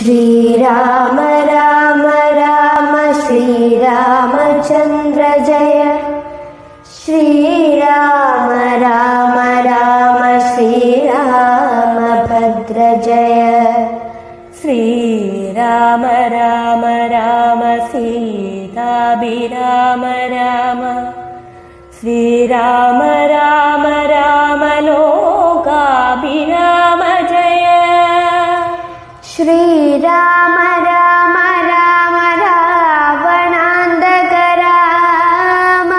श्रीराम राम राम श्रीरामचन्द्र जय। श्रीराम राम राम श्रीरामभद्र जय। श्रीराम राम राम सीताभिराम राम। श्रीराम राम राम लोकाभिराम जय। श्रीराम राम राम रावणान्तक राम।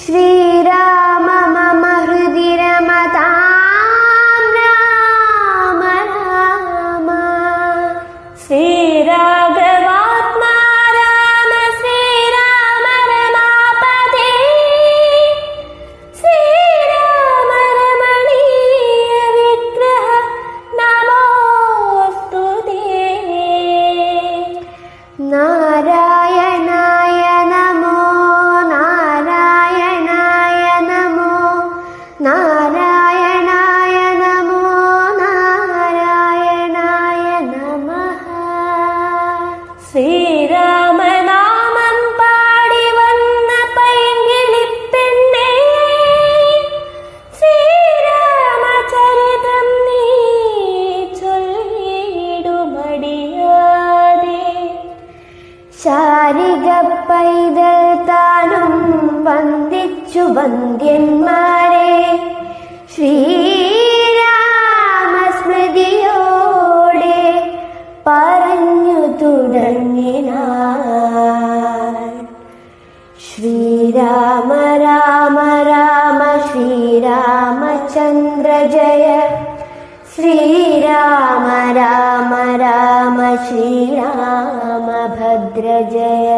श्रीराम मम हृदि रमतां राम राम। श्रीराघवात्मा राम श्रीराम रमापते। श्रीराम रमणीय विग्रह नमोऽस्तु ते। नारायणाय नमो नारायणाय नमो नारायणाय नमो नारायणाय नमः। ശ്രീരാമനാമം പാടി വന്ന പൈങ്കിളിപ്പെണ്ണേ, ശ്രീരാമചരിതം നീ ചൊല്ലിടുമടിയാതെ. ശാരിക പൈതൽ താനും വന്ദിച്ചു വന്ദ്യന്മാരെ, ശ്രീരാമസ്മൃതിയോടെ പറഞ്ഞു തുടങ്ങിനാൻ. ശ്രീരാമ രാമ രാമ ശ്രീരാമചന്ദ്ര ജയ. ശ്രീരാമ രാമ രാമ ശ്രീരാമഭദ്ര ജയ.